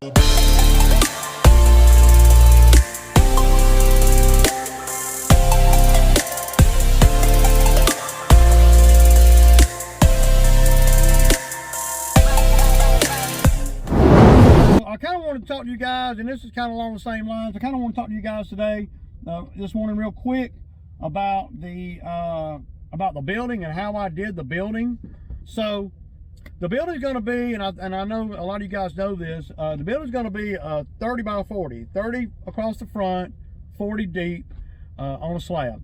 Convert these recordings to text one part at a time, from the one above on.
I kind of want to talk to you guys, and this is kind of along the same lines. I kind of want to talk to you guys today, this morning, real quick, about the building and how I did the building. So the building's going to be, and I know a lot of you guys know this, the building's going to be 30 by 40, 30 across the front, 40 deep on a slab.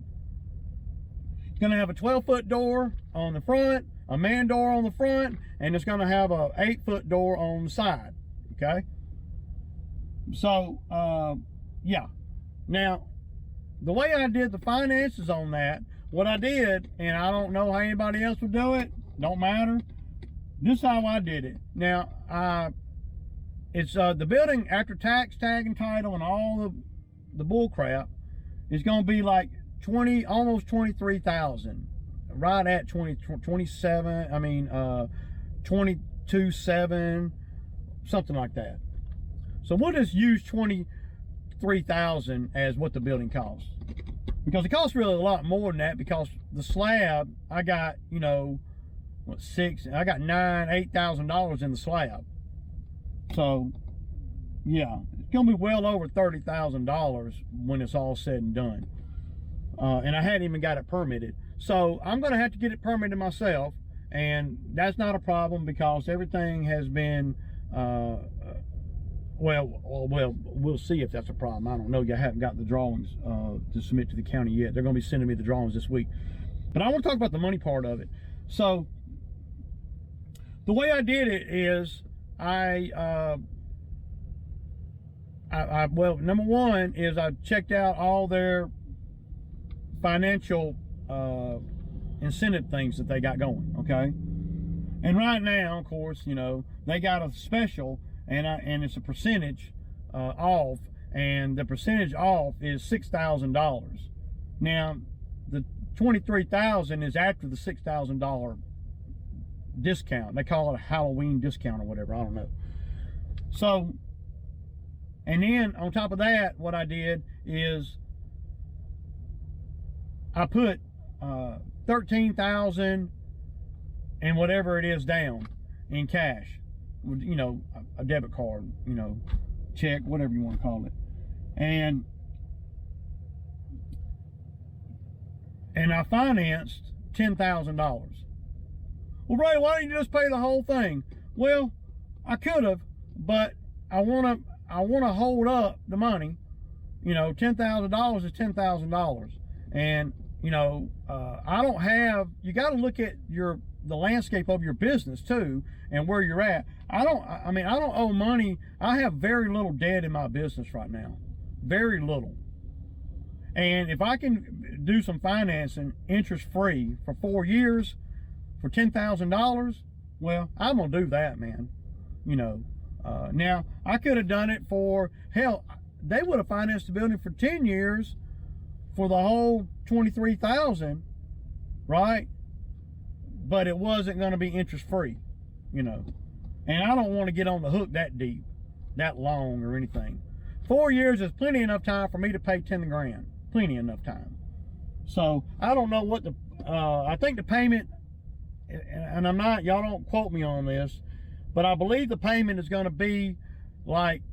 It's going to have a 12-foot door on the front, a man door on the front, and it's going to have a 8-foot door on the side. Okay. So, yeah. Now, the way I did the finances on that, what I did, and I don't know how anybody else would do it, don't matter. This is how I did it. Now, it's the building after tax, tag, and title, and all the bull crap is going to be like almost 23,000, right at 27. I mean, 22.7, something like that. So we'll just use 23,000 as what the building costs, because it costs really a lot more than that, because the slab, I got, you know, what, I got $8,000 in the slab. So yeah, it's gonna be well over $30,000 when it's all said and done. And I hadn't even got it permitted. So I'm gonna have to get it permitted myself, and that's not a problem, because everything has been well, we'll see if that's a problem. I don't know. I haven't got the drawings to submit to the county yet. They're going to be sending me the drawings this week. But I want to talk about the money part of it. So the way I did it is well, number one is I checked out all their financial incentive things that they got going. Okay. And right now, of course, you know, they got a special, and it's a percentage off, and the percentage off is $6,000. Now, the $23,000 is after the $6,000 discount. They call it a Halloween discount or whatever. I don't know. So, and then on top of that, what I did is I put 13,000 and whatever it is down in cash. You know, a debit card, you know, check, whatever you want to call it. And I financed $10,000. Well, Ray, why didn't you just pay the whole thing? Well, I could have, but I want to hold up the money. You know, $10,000 is $10,000. And, you know, I don't have, you got to look at the landscape of your business too, and where you're at. I don't owe money. I have very little debt in my business right now, very little. And if I can do some financing interest free for 4 years for $10,000, well, I'm gonna do that, man. You know, now I could have done it for, hell, they would have financed the building for 10 years for the whole 23,000, right? But it wasn't going to be interest free, you know. And I don't want to get on the hook that deep, that long or anything. 4 years is plenty enough time for me to pay 10 grand. Plenty enough time. So I don't know what I think the payment, and I'm not, y'all don't quote me on this, but I believe the payment is going to be like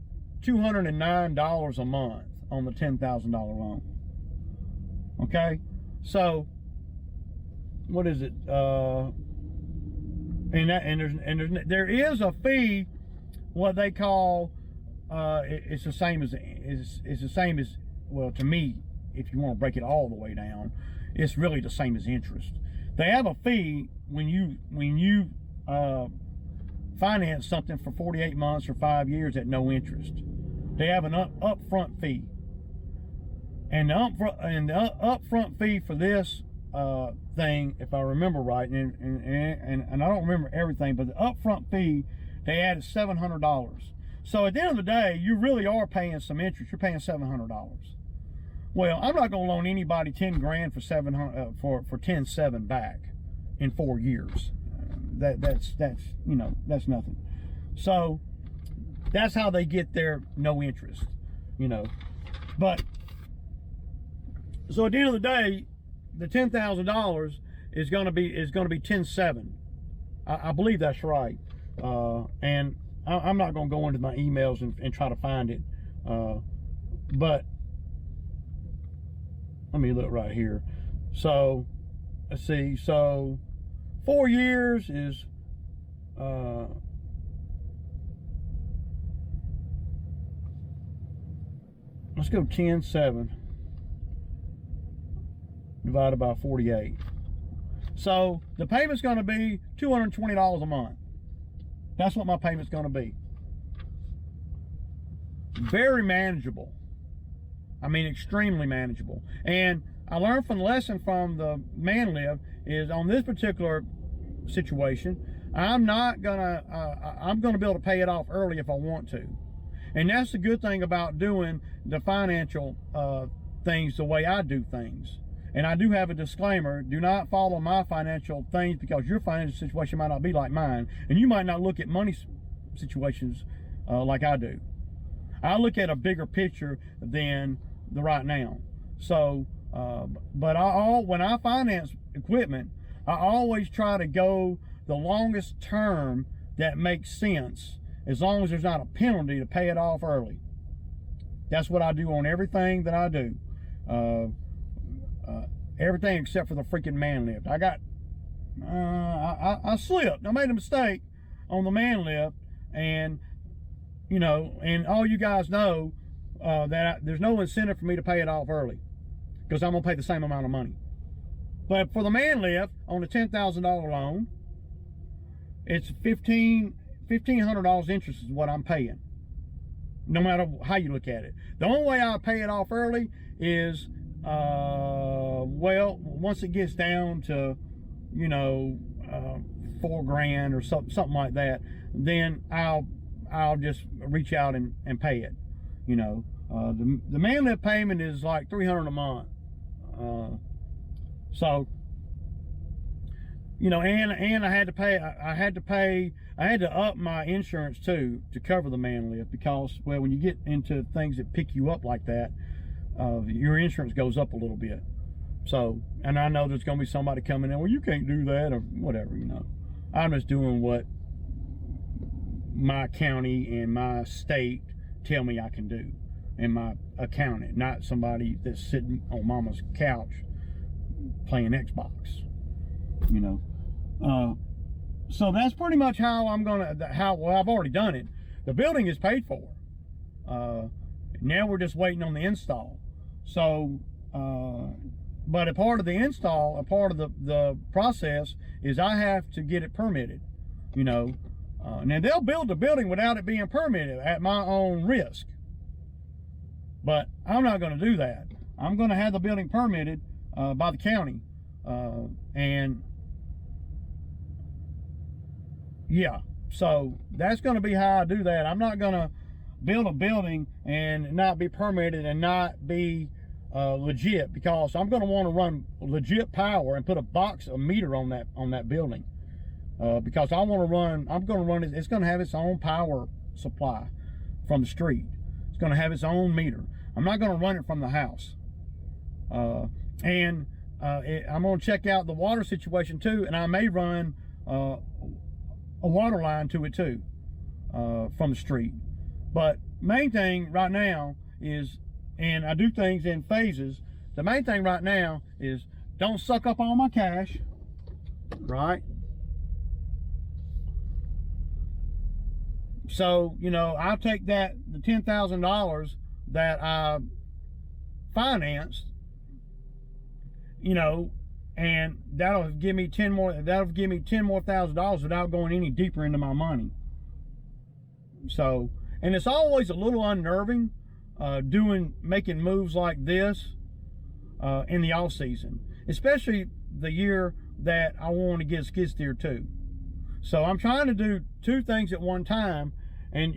$209 a month on the $10,000 loan. Okay, so what is it? There is a fee, what they call it's the same as well, to me, if you want to break it all the way down, it's really the same as interest. They have a fee when you finance something for 48 months or 5 years at no interest. They have an upfront fee, and the upfront fee for this thing, if I remember right, and I don't remember everything, but the upfront fee they added $700. So at the end of the day, you really are paying some interest. You're paying $700. Well, I'm not going to loan anybody 10 grand for 10.7 back in 4 years. That's you know, that's nothing. So That's how they get their no interest, you know. But so at the end of the day, the $10,000 is going to be 10.7. I believe that's right. And I'm not going to go into my emails and try to find it. But let me look right here. So let's see. So 4 years is let's go 10.7 divided by 48. So the payment's going to be $220 a month. That's what my payment's going to be. Very manageable. I mean, extremely manageable. And I learned from the lesson from the man lift is on this particular situation, I'm gonna be able to pay it off early if I want to. And that's the good thing about doing the financial things the way I do things. And I do have a disclaimer: do not follow my financial things, because your financial situation might not be like mine, and you might not look at money situations like I do. I look at a bigger picture than the right now. So, but when I finance equipment, I always try to go the longest term that makes sense, as long as there's not a penalty to pay it off early. That's what I do on everything that I do. Everything except for the freaking man lift. I slipped. I made a mistake on the man lift, and you know, and all you guys know that there's no incentive for me to pay it off early, because I'm gonna pay the same amount of money. But for the man lift on the $10,000 loan, it's $1,500 interest is what I'm paying, no matter how you look at it. The only way I pay it off early is well, once it gets down to, you know, $4,000 or something like that, then I'll just reach out and pay it. You know, the man lift payment is like $300 a month. So, you know, and I had to up my insurance too to cover the man lift, because, well, when you get into things that pick you up like that, your insurance goes up a little bit. So, and I know there's going to be somebody coming in, well, you can't do that or whatever, you know. I'm just doing what my county and my state tell me I can do, and my accountant, not somebody that's sitting on mama's couch playing Xbox, you know. So that's pretty much how well, I've already done it. The building is paid for. Now we're just waiting on the install. So, but a part of the install, a part of the process is I have to get it permitted, you know. Now they'll build the building without it being permitted at my own risk, but I'm not going to do that. I'm going to have the building permitted by the county, and yeah, so that's going to be how I do that. I'm not going to build a building and not be permitted and not be legit, because I'm going to want to run legit power and put a meter on that building, because I'm going to run it. It's going to have its own power supply from the street. It's going to have its own meter. I'm not going to run it from the house. And I'm going to check out the water situation too, and I may run a water line to it too, from the street. But main thing right now is, and I do things in phases, the main thing right now is don't suck up all my cash, right? So, you know, I'll take the $10,000 that I financed, you know, and that'll give me $10,000 more without going any deeper into my money. So, and it's always a little unnerving making moves like this in the off season, especially the year that I want to get a skid steer too. So I'm trying to do two things at one time, and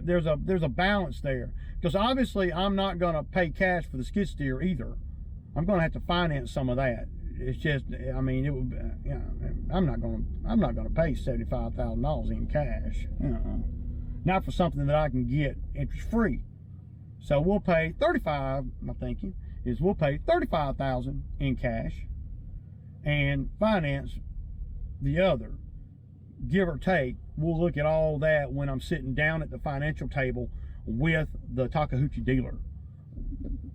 there's a balance there, because obviously I'm not going to pay cash for the skid steer either. I'm going to have to finance some of that. It's just, I mean, it would, you know, I'm not going to pay $75,000 in cash. not for something that I can get interest free. So we'll pay 35. My thinking is we'll pay 35,000 in cash and finance the other, give or take. We'll look at all that when I'm sitting down at the financial table with the Takeuchi dealer.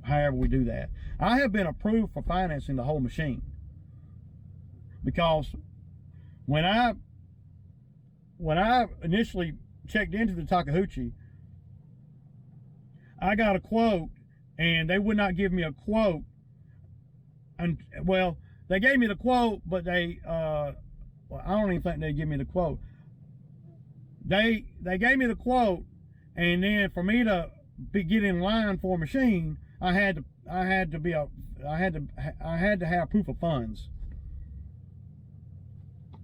However we do that, I have been approved for financing the whole machine, because when I initially checked into the Takeuchi, I got a quote, and they would not give me a quote. And well, they gave me the quote, but I don't even think they give me the quote. They gave me the quote, and then for me to get in line for a machine, I had to have proof of funds.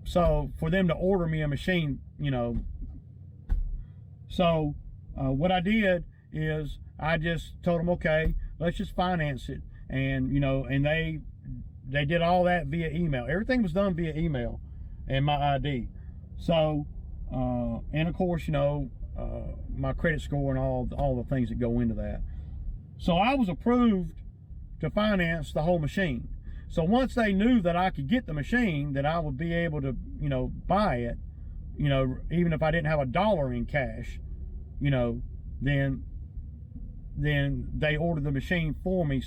So for them to order me a machine, you know. So what I did is I just told them, okay, let's just finance it, and you know, and they did all that via email. Everything was done via email and my ID. So and of course, you know, my credit score and all the things that go into that. So I was approved to finance the whole machine. So once they knew that I could get the machine, that I would be able to, you know, buy it, you know, even if I didn't have $1 in cash, you know, then they ordered the machine for me.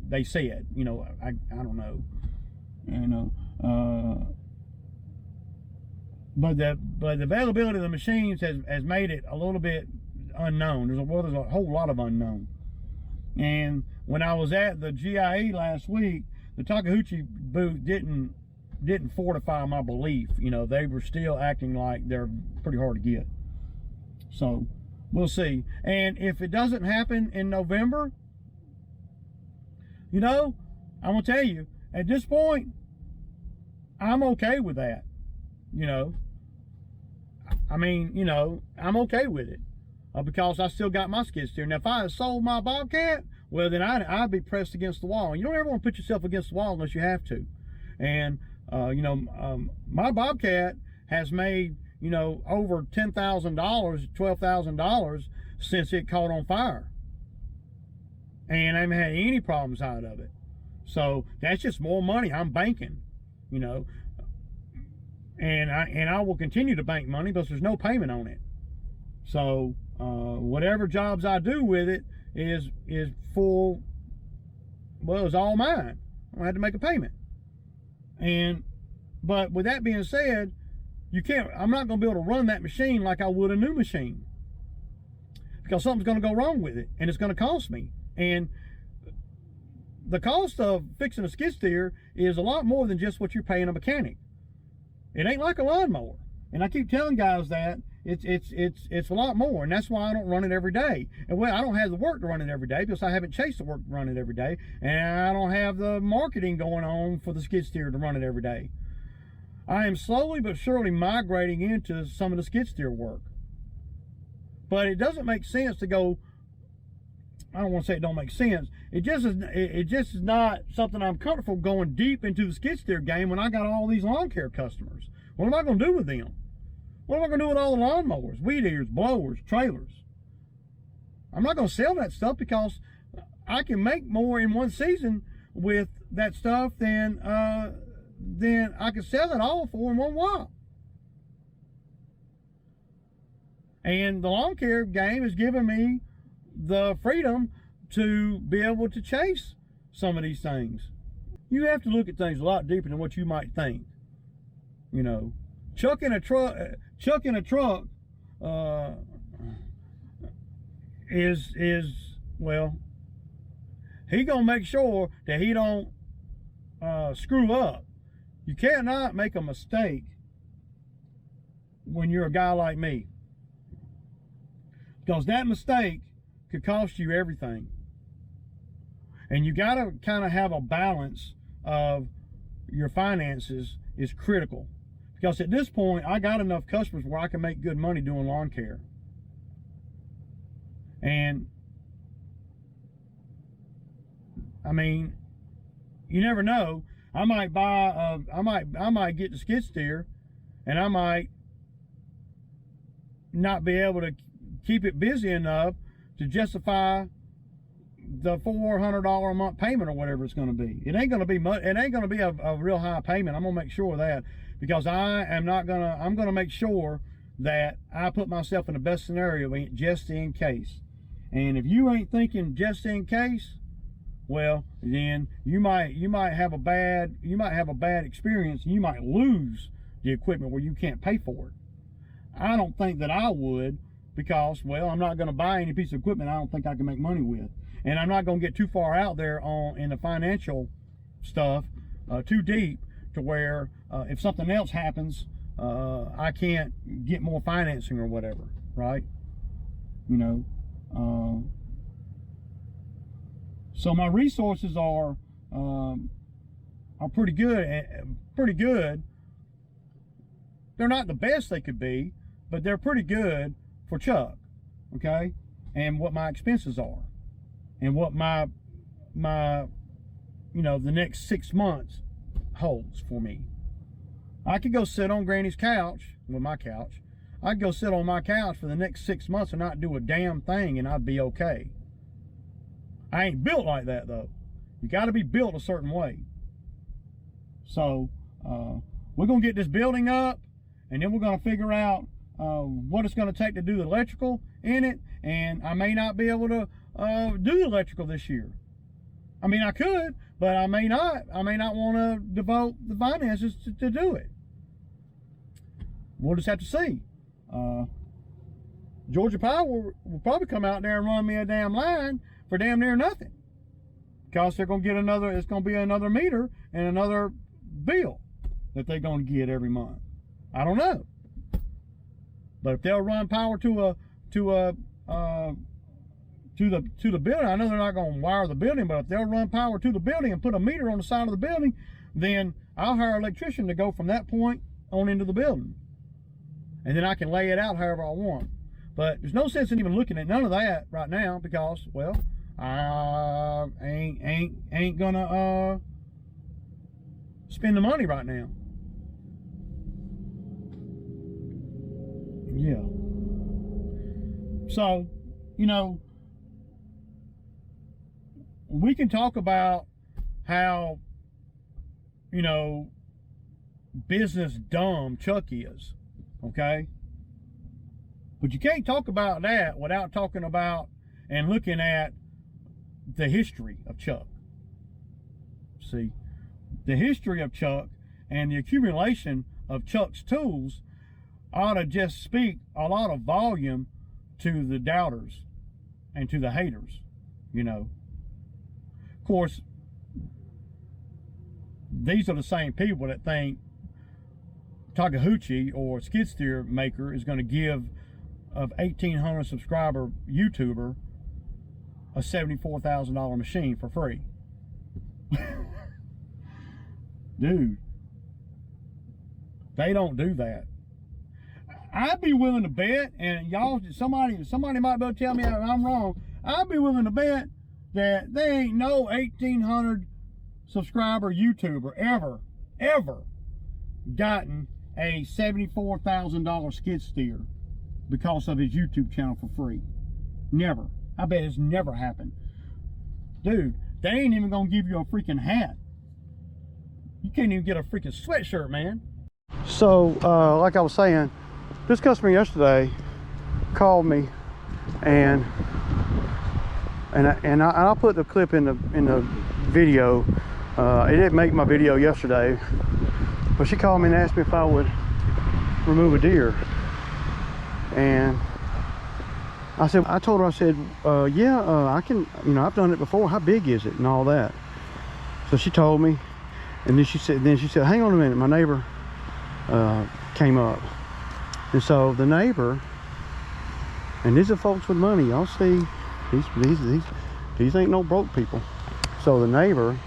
They said, you know, I don't know, you know, but the availability of the machines has made it a little bit unknown. There's a whole lot of unknown. And when I was at the GIE last week, the Takeuchi booth didn't fortify my belief. You know, they were still acting like they're pretty hard to get. So we'll see. And if it doesn't happen in November, you know, I'm gonna tell you, at this point, I'm okay with that. You know, I mean, you know, I'm okay with it because I still got my skid steer. Now, if I had sold my Bobcat, well, then I'd be pressed against the wall. You don't ever want to put yourself against the wall unless you have to. And you know, my Bobcat has made, you know, over $10,000, $12,000 since it caught on fire, and I haven't had any problems out of it. So that's just more money I'm banking, you know. And I will continue to bank money because there's no payment on it. So whatever jobs I do with it is full. Well, it's all mine. I don't have to make a payment. But with that being said, I'm not going to be able to run that machine like I would a new machine, because something's going to go wrong with it, and it's going to cost me. And the cost of fixing a skid steer is a lot more than just what you're paying a mechanic. It ain't like a lawnmower, and I keep telling guys that it's a lot more, and that's why I don't run it every day. And well, I don't have the work to run it every day because I haven't chased the work to run it every day, and I don't have the marketing going on for the skid steer to run it every day. I am slowly but surely migrating into some of the skid steer work, but it doesn't make sense to go. I don't want to say it don't make sense. It just is not something I'm comfortable going deep into the skid steer game when I got all these lawn care customers. What am I going to do with them? What am I going to do with all the lawnmowers, weed eaters, blowers, trailers? I'm not going to sell that stuff because I can make more in one season with that stuff than I can sell it all for in one while. And the lawn care game has given me the freedom to be able to chase some of these things. You have to look at things a lot deeper than what you might think. You know, chucking a truck is well, he gonna make sure that he don't screw up. You cannot make a mistake when you're a guy like me, because that mistake could cost you everything. And you got to kind of have a balance of your finances is critical, because at this point I got enough customers where I can make good money doing lawn care. And I mean, you never know. I might buy I might get the skid steer, and I might not be able to keep it busy enough to justify the $400 a month payment or whatever it's going to be. It ain't going to be much. It ain't going to be a real high payment. I'm going to make sure of that, because I'm going to make sure that I put myself in the best scenario just in case. And if you ain't thinking just in case, well, then you might have a bad experience, and you might lose the equipment where you can't pay for it. I don't think that I would, because, well, I'm not going to buy any piece of equipment I don't think I can make money with. And I'm not going to get too far out there in the financial stuff, too deep, to where if something else happens, I can't get more financing or whatever, right? You know, so my resources are pretty good. They're not the best they could be, but they're pretty good for Chuck, okay? And what my expenses are, and what my you know, the next 6 months holds for me. I could go sit on Granny's couch, well, my couch. I could go sit on my couch for the next 6 months and not do a damn thing, and I'd be okay. I ain't built like that, though. You got to be built a certain way. So we're gonna get this building up, and then we're gonna figure out what it's going to take to do the electrical in it. And I may not be able to do electrical this year. I mean, I could, but I may not want to devote the finances to do it. We'll just have to see. Georgia Power will probably come out there and run me a damn line for damn near nothing, because they're going to get it's going to be another meter and another bill that they're going to get every month. I don't know. But if they'll run power to the building, I know they're not going to wire the building, but if they'll run power to the building and put a meter on the side of the building, then I'll hire an electrician to go from that point on into the building. And then I can lay it out however I want. But there's no sense in even looking at none of that right now, because, well, I ain't gonna spend the money right now. Yeah. So, you know, we can talk about how, you know, business dumb Chuck is, okay? But you can't talk about that without talking about and looking at the history of Chuck. See, the history of Chuck and the accumulation of Chuck's tools ought to just speak a lot of volume to the doubters and to the haters, you know. Of course, these are the same people that think Takeuchi or skid steer maker is going to give a 1,800 subscriber YouTuber a $74,000 machine for free. Dude, they don't do that. I'd be willing to bet, and y'all, somebody might be able to tell me I'm wrong. I'd be willing to bet that there ain't no 1,800 subscriber YouTuber ever gotten a $74,000 skid steer because of his YouTube channel for free. Never. I bet it's never happened. Dude, they ain't even gonna give you a freaking hat. You can't even get a freaking sweatshirt, man. So, like I was saying, this customer yesterday called me, and I'll put the clip in the video. It didn't make my video yesterday, but she called me and asked me if I would remove a deer. And I told her, yeah, I can, you know, I've done it before. How big is it and all that? So she told me, and then she said, hang on a minute. My neighbor came up, and so the neighbor, and these are folks with money. Y'all see, these ain't no broke people. So the neighbor,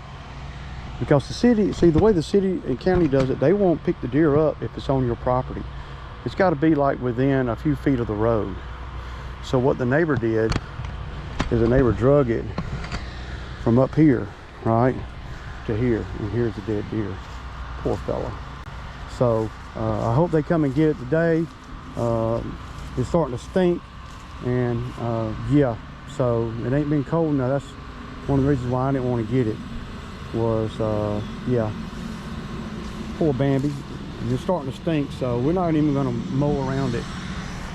because the city, see the way the city and county does it, they won't pick the deer up if it's on your property. It's got to be like within a few feet of the road. So what the neighbor did is the neighbor drug it from up here, right, to here, and here's the dead deer. Poor fella. So I hope they come and get it today. It's starting to stink, And yeah, so it ain't been cold now. That's one of the reasons why I didn't want to get it was yeah, poor Bambi. It's starting to stink, so we're not even going to mow around it.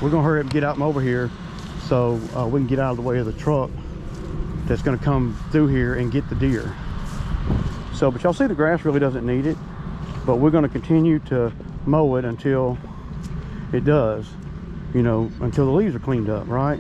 We're going to hurry up and get out from over here so we can get out of the way of the truck that's going to come through here and get the deer. So, but y'all see the grass really doesn't need it, but we're going to continue to mow it until it does, you know, until the leaves are cleaned up, right?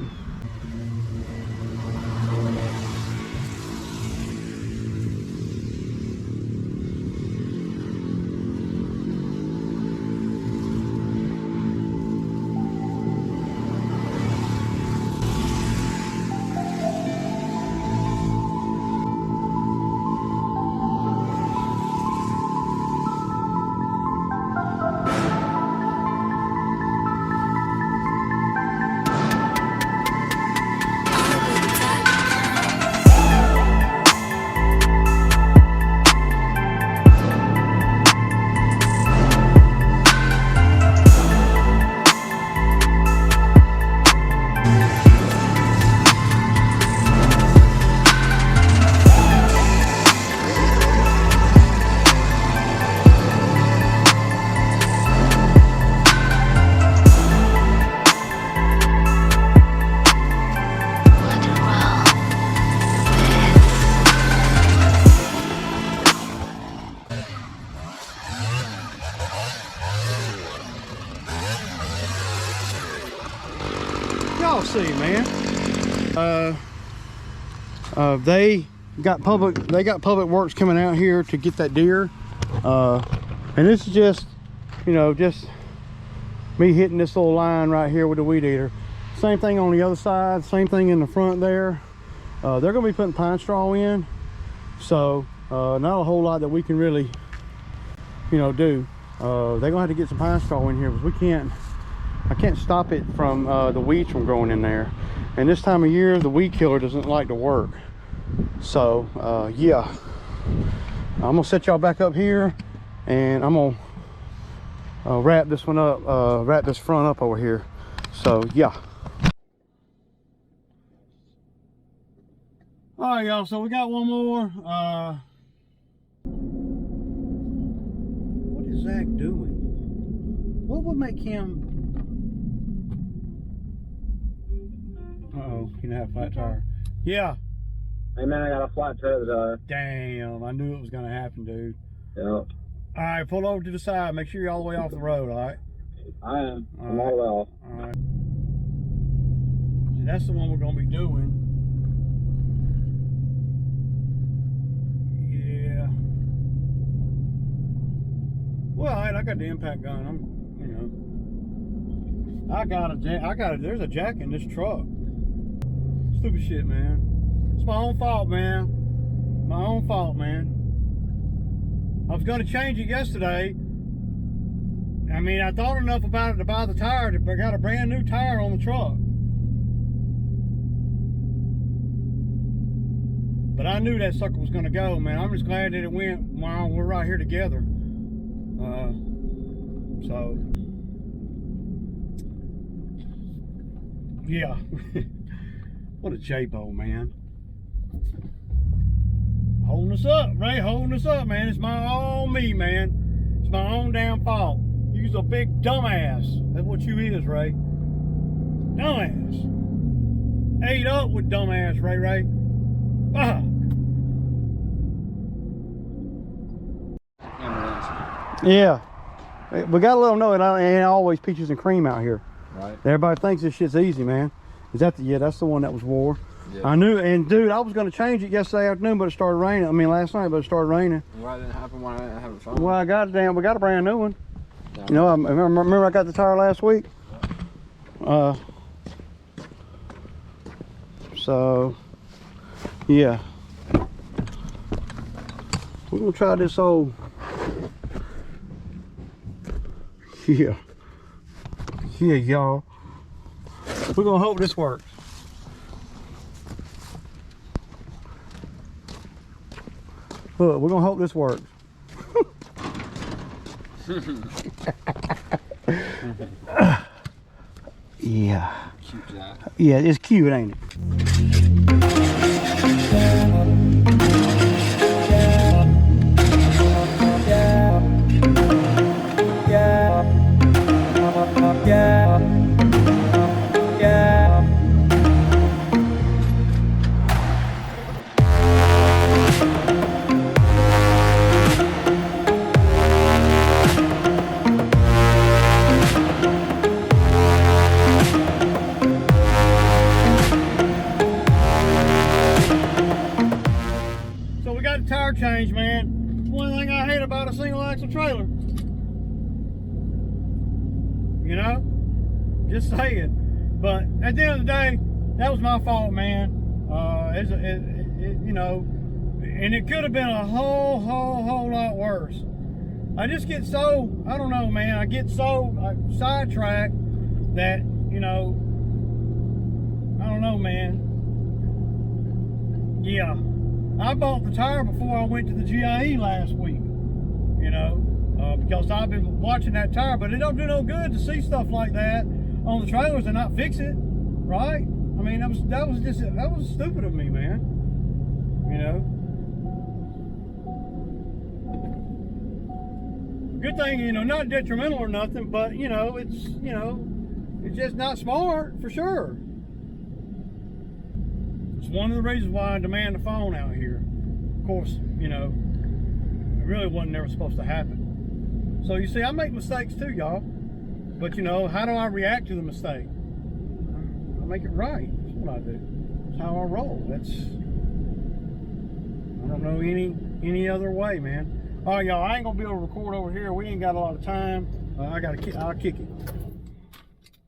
Y'all see, man. They got public works coming out here to get that deer. And this is just, you know, just me hitting this little line right here with the weed eater. Same thing on the other side, same thing in the front there. They're gonna be putting pine straw in. So not a whole lot that we can really, you know, do. They're gonna have to get some pine straw in here because I can't stop it from the weeds from growing in there. And this time of year, the weed killer doesn't like to work. So yeah, I'm gonna set y'all back up here and I'm gonna wrap this one up, wrap this front up over here. So yeah. All right, y'all, so we got one more. What is Zach doing? What would make him... Uh-oh, you know, have a flat tire. Yeah. Hey man, I got a flat tire. Damn, I knew it was gonna happen, dude. Yep. All right, pull over to the side. Make sure you're all the way off the road, all right? I am. I'm all the way off. All right. That's the one we're gonna be doing. Yeah. Well, all right, I got the impact gun. I'm, you know, there's a jack in this truck. Stupid shit, man. It's my own fault, man. My own fault, man. I was gonna change it yesterday. I mean, I thought enough about it to buy the tire. I got a brand new tire on the truck. But I knew that sucker was gonna go, man. I'm just glad that it went while we're right here together. So yeah. What a J-Bo, man. Holding us up, Ray, holding us up, man. It's my own me, man. It's my own damn fault. You's a big dumbass. That's what you is, Ray. Dumbass. Ate up with dumbass, Ray. Fuck. Yeah. We gotta let them know it ain't always peaches and cream out here. Right. Everybody thinks this shit's easy, man. Is that the, yeah, that's the one that was wore. Yeah. I knew, and dude, I was gonna change it yesterday afternoon, but it started raining. I mean, last night, but it started raining. Why didn't it happen when I didn't have it found? Well, we got a brand new one. Yeah. You know, I remember I got the tire last week. So, yeah. We're gonna try this old. Yeah, y'all. We're gonna hope this works. Look, we're gonna hope this works. Yeah. Cute Jack. Yeah, it's cute, ain't it? So we got a tire change, man. One thing I hate about a single axle trailer. You know? Just saying. But at the end of the day, that was my fault, man. You know, and it could have been a whole lot worse. I just get so, I don't know, man. I get so sidetracked that, you know, I don't know, man. Yeah. I bought the tire before I went to the GIE last week, you know, because I've been watching that tire, but it don't do no good to see stuff like that on the trailers and not fix it, right? I mean, that was stupid of me, man, you know. Good thing, you know, not detrimental or nothing, but, you know, it's just not smart for sure. It's one of the reasons why I demand a phone out here. Of course, you know, it really wasn't never supposed to happen. So you see, I make mistakes too, y'all. But you know, how do I react to the mistake? I make it right. That's what I do. That's how I roll. I don't know any other way, man. All right, y'all, I ain't gonna be able to record over here. We ain't got a lot of time. I'll kick it.